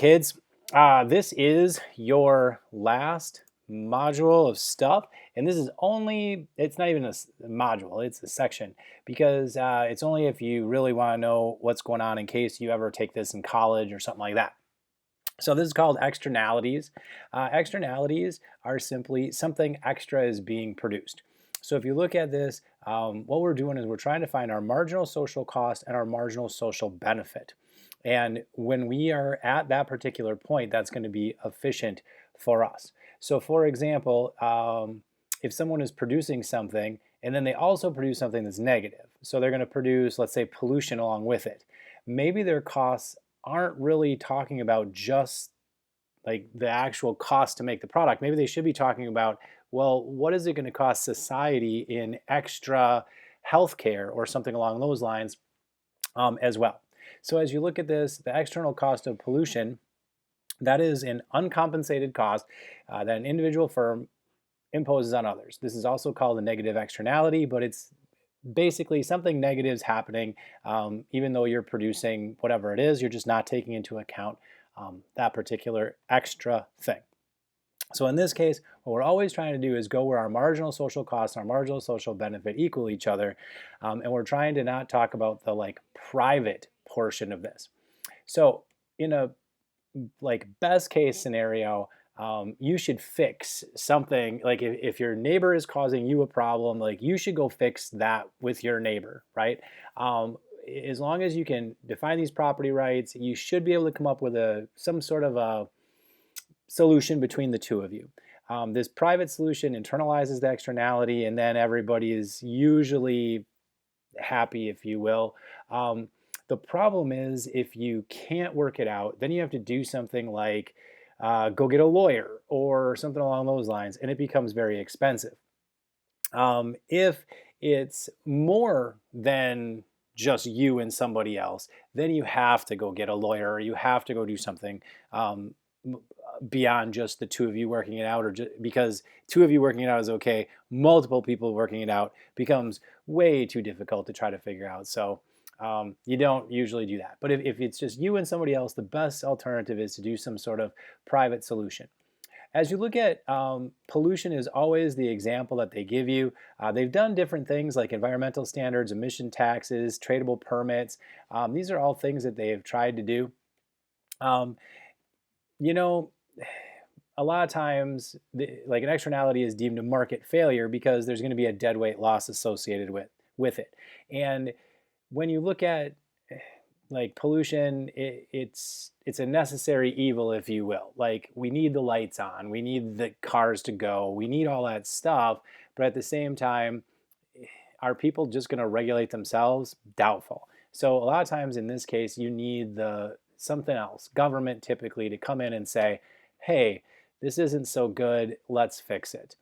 kids. This is your last module of stuff, and this is only, it's not even a module, it's a section, because it's only if you really want to know what's going on in case you ever take this in college or something like that. So this is called externalities. Externalities are simply something extra is being produced. So if you look at this, what we're doing is we're trying to find our marginal social cost and our marginal social benefit. And when we are at that particular point, that's going to be efficient for us. So for example, if someone is producing something and then they also produce something that's negative, so they're going to produce, let's say, pollution along with it, maybe their costs aren't really talking about just like the actual cost to make the product. Maybe they should be talking about, well, what is it going to cost society in extra healthcare or something along those lines as well. So as you look at this, the external cost of pollution, that is an uncompensated cost that an individual firm imposes on others. This is also called a negative externality, but it's basically something negative is happening even though you're producing whatever it is, you're just not taking into account that particular extra thing. So in this case, what we're always trying to do is go where our marginal social costs and our marginal social benefit equal each other, and we're trying to not talk about the like private portion of this. So in a like best case scenario, you should fix something. Like if your neighbor is causing you a problem, like you should go fix that with your neighbor, right? As long as you can define these property rights, you should be able to come up with some sort of a solution between the two of you. This private solution internalizes the externality, and then everybody is usually happy, if you will. The problem is if you can't work it out, then you have to do something like go get a lawyer or something along those lines, and it becomes very expensive. If it's more than just you and somebody else, then you have to go get a lawyer or you have to go do something beyond just the two of you working it out, or just because two of you working it out is okay, multiple people working it out becomes way too difficult to try to figure out. So you don't usually do that. But if it's just you and somebody else, the best alternative is to do some sort of private solution. As you look at pollution is always the example that they give you. They've done different things like environmental standards, emission taxes, tradable permits. These are all things that they have tried to do. You know, a lot of times, like an externality is deemed a market failure because there's going to be a deadweight loss associated with it. And when you look at like pollution, it's a necessary evil, if you will. Like we need the lights on, we need the cars to go, we need all that stuff. But at the same time, are people just going to regulate themselves? Doubtful. So a lot of times in this case, you need something else, government typically, to come in and say, hey, this isn't so good, let's fix it.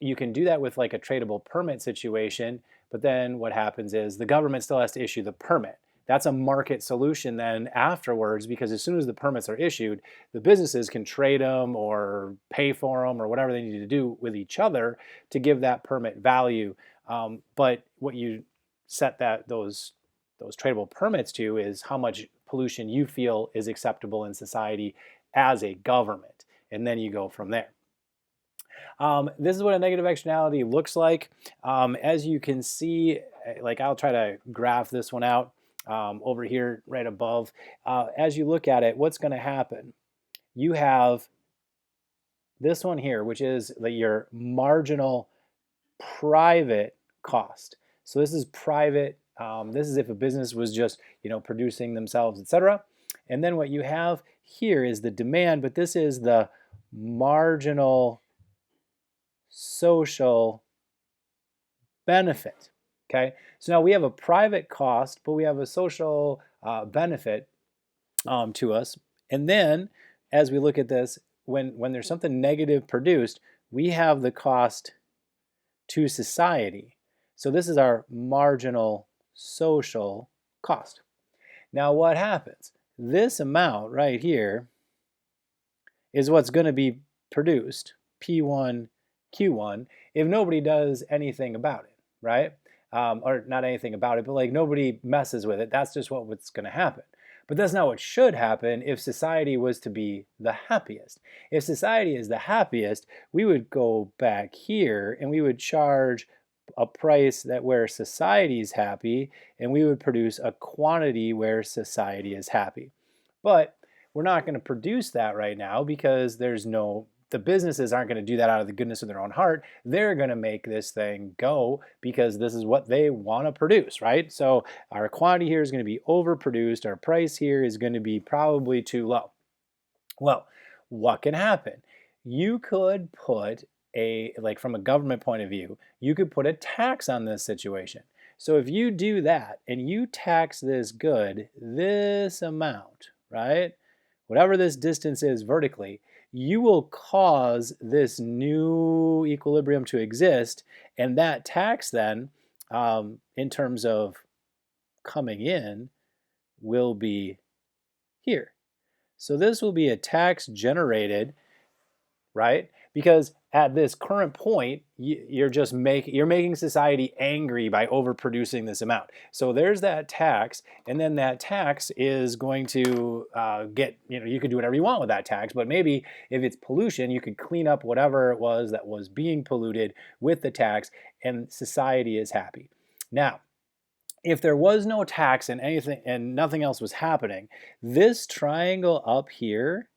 You can do that with like a tradable permit situation, but then what happens is the government still has to issue the permit. That's a market solution then afterwards, because as soon as the permits are issued, the businesses can trade them or pay for them or whatever they need to do with each other to give that permit value. But what you set those tradable permits to is how much pollution you feel is acceptable in society as a government, and then you go from there. This is what a negative externality looks like. As you can see, like I'll try to graph this one out over here right above. As you look at it, what's going to happen? You have this one here, which is your marginal private cost. So this is private. This is if a business was just producing themselves, etc. And then what you have here is the demand, but this is the marginal social benefit. Okay, so now we have a private cost, but we have a social benefit to us. And then as we look at this, when there's something negative produced, we have the cost to society. So this is our marginal social cost. Now what happens? This amount right here is what's going to be produced, P1, Q1, if nobody does anything about it, right? Or not anything about it, but like nobody messes with it. That's just what's going to happen. But that's not what should happen if society was to be the happiest. If society is the happiest, we would go back here and we would charge a price that where society is happy, and we would produce a quantity where society is happy. But we're not going to produce that right now because the businesses aren't going to do that out of the goodness of their own heart. They're going to make this thing go because this is what they want to produce, right? So our quantity here is going to be overproduced. Our price here is going to be probably too low. Well, what can happen? You could put like from a government point of view, you could put a tax on this situation. So if you do that and you tax this good, this amount, right? Whatever this distance is vertically, you will cause this new equilibrium to exist, and that tax then, in terms of coming in, will be here. So this will be a tax generated, right? Because at this current point, you're making society angry by overproducing this amount. So there's that tax, and then that tax is going to you could do whatever you want with that tax, but maybe if it's pollution, you could clean up whatever it was that was being polluted with the tax, and society is happy. Now, if there was no tax and anything and nothing else was happening, this triangle up here,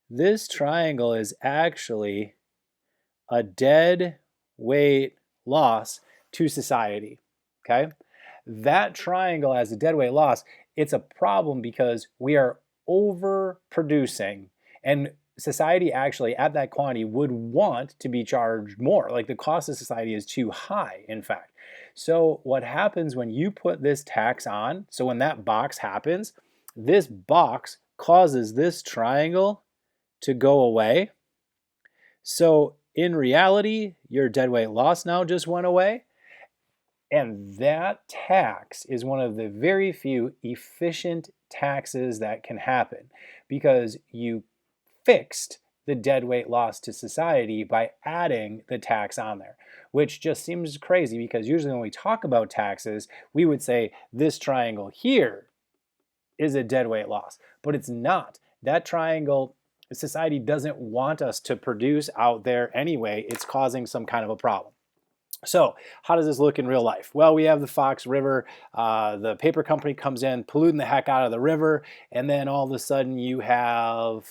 this triangle is actually a dead weight loss to society, okay? That triangle as a dead weight loss, it's a problem because we are overproducing, and society actually at that quantity would want to be charged more. Like the cost of society is too high, in fact. So what happens when you put this tax on, so when that box happens, this box causes this triangle to go away. So in reality, your dead weight loss now just went away. And that tax is one of the very few efficient taxes that can happen because you fixed the dead weight loss to society by adding the tax on there, which just seems crazy because usually when we talk about taxes, we would say this triangle here is a dead weight loss, but it's not. That triangle, society doesn't want us to produce out there anyway. It's causing some kind of a problem. So how does this look in real life? Well, we have the Fox River. The paper company comes in, polluting the heck out of the river, and then all of a sudden you have,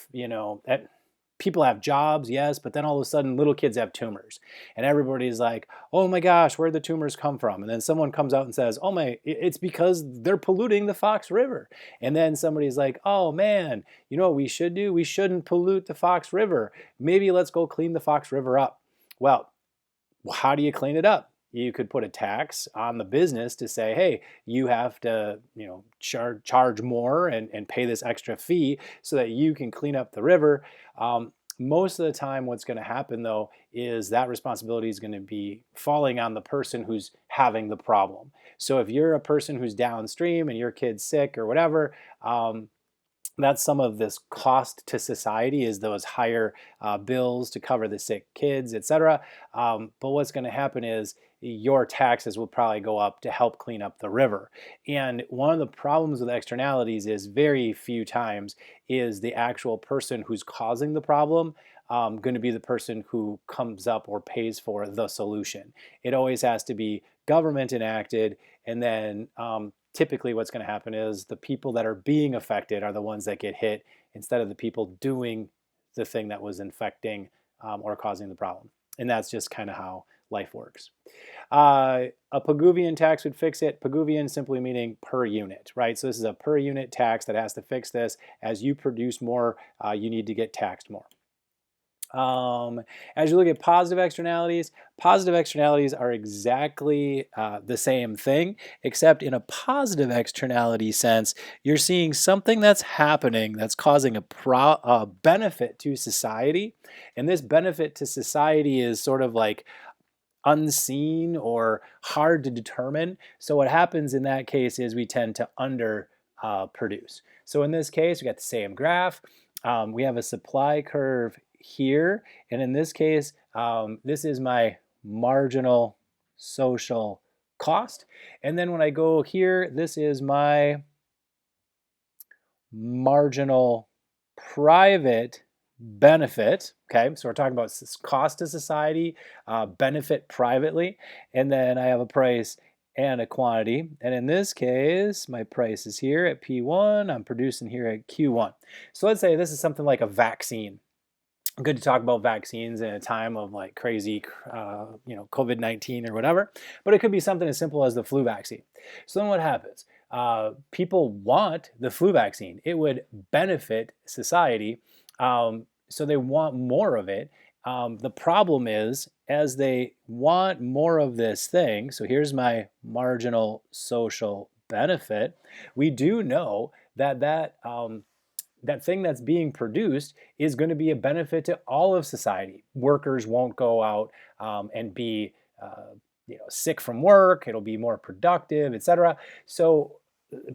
people have jobs, yes, but then all of a sudden little kids have tumors. And everybody's like, oh my gosh, where'd the tumors come from? And then someone comes out and says, oh my, it's because they're polluting the Fox River. And then somebody's like, oh man, you know what we should do? We shouldn't pollute the Fox River. Maybe let's go clean the Fox River up. Well, how do you clean it up? You could put a tax on the business to say, hey, you have to, charge more and pay this extra fee so that you can clean up the river. Most of the time, what's going to happen though is that responsibility is going to be falling on the person who's having the problem. So if you're a person who's downstream and your kid's sick or whatever, that's some of this cost to society, is those higher bills to cover the sick kids, etc. But what's going to happen is your taxes will probably go up to help clean up the river. And one of the problems with externalities is very few times is the actual person who's causing the problem going to be the person who comes up or pays for the solution. It always has to be government enacted, and then typically what's going to happen is the people that are being affected are the ones that get hit instead of the people doing the thing that was infecting or causing the problem. And that's just kind of how life works. A Pigouvian tax would fix it. Pigouvian simply meaning per unit, right? So this is a per unit tax that has to fix this. As you produce more, you need to get taxed more. As you look at positive externalities are exactly the same thing, except in a positive externality sense, you're seeing something that's happening that's causing a benefit to society. And this benefit to society is sort of like unseen or hard to determine. So what happens in that case is we tend to under produce. So in this case, we got the same graph. We have a supply curve here, and in this case, this is my marginal social cost. And then when I go here, this is my marginal private benefit. Okay, so we're talking about cost to society, benefit privately, and then I have a price and a quantity. And in this case, my price is here at P1, I'm producing here at Q1. So let's say this is something like a vaccine. Good to talk about vaccines in a time of like crazy, COVID-19 or whatever, but it could be something as simple as the flu vaccine. So then what happens? People want the flu vaccine. It would benefit society, so they want more of it. The problem is, as they want more of this thing, so here's my marginal social benefit, we do know that thing that's being produced is going to be a benefit to all of society. Workers won't go out and be sick from work. It'll be more productive, etc. So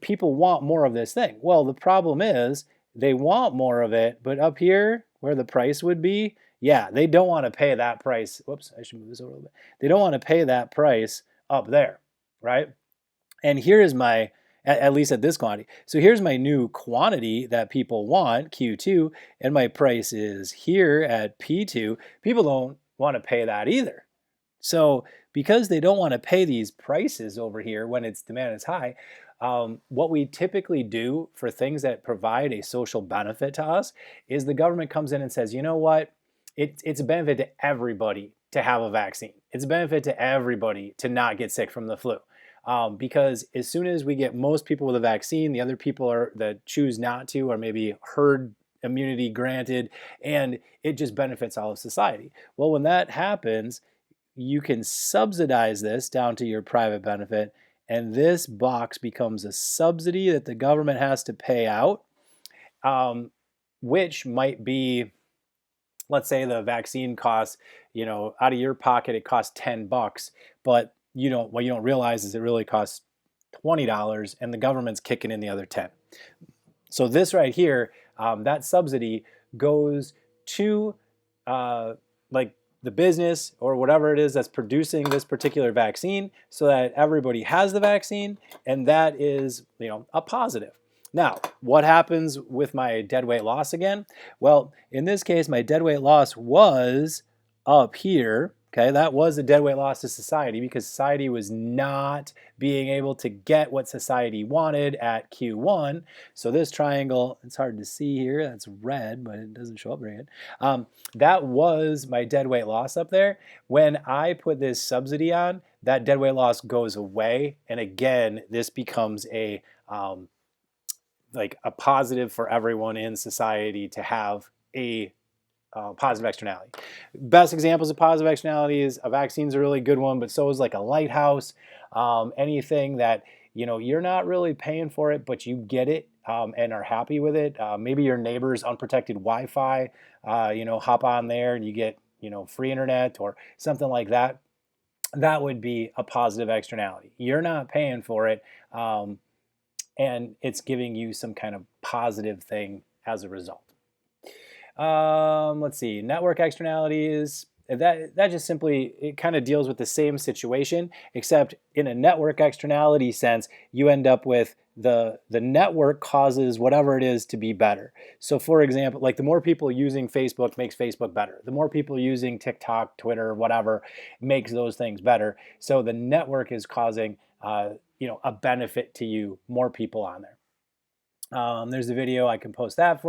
people want more of this thing. Well, the problem is they want more of it, but up here where the price would be, yeah, they don't want to pay that price. Whoops, I should move this over a little bit. They don't want to pay that price up there, right? And here is my, at least at this quantity. So here's my new quantity that people want, Q2, and my price is here at P2. People don't want to pay that either. So because they don't want to pay these prices over here when its demand is high, what we typically do for things that provide a social benefit to us is the government comes in and says, you know what, it's a benefit to everybody to have a vaccine. It's a benefit to everybody to not get sick from the flu. Because as soon as we get most people with a vaccine, the other people that choose not to, or maybe herd immunity granted, and it just benefits all of society. Well, when that happens, you can subsidize this down to your private benefit, and this box becomes a subsidy that the government has to pay out, which might be, let's say the vaccine costs, out of your pocket, it costs $10, but what you don't realize is it really costs $20 and the government's kicking in the other 10. So this right here, that subsidy goes to like the business or whatever it is that's producing this particular vaccine so that everybody has the vaccine, and that is, a positive. Now, what happens with my dead weight loss again? Well, in this case, my dead weight loss was up here. Okay, that was a dead weight loss to society because society was not being able to get what society wanted at Q1. So this triangle, it's hard to see here, that's red, but it doesn't show up very good. That was my dead weight loss up there. When I put this subsidy on, that dead weight loss goes away. And again, this becomes a positive for everyone in society to have a positive externality. Best examples of positive externalities, a vaccine's a really good one, but so is like a lighthouse. Anything that you're not really paying for it, but you get it and are happy with it. Maybe your neighbor's unprotected Wi-Fi. Hop on there and you get free internet or something like that. That would be a positive externality. You're not paying for it, and it's giving you some kind of positive thing as a result. Let's see, network externalities. That just simply, it kind of deals with the same situation, except in a network externality sense, you end up with the network causes whatever it is to be better. So for example, like the more people using Facebook makes Facebook better. The more people using TikTok, Twitter, whatever, makes those things better. So the network is causing a benefit to you, more people on there. There's a video, I can post that for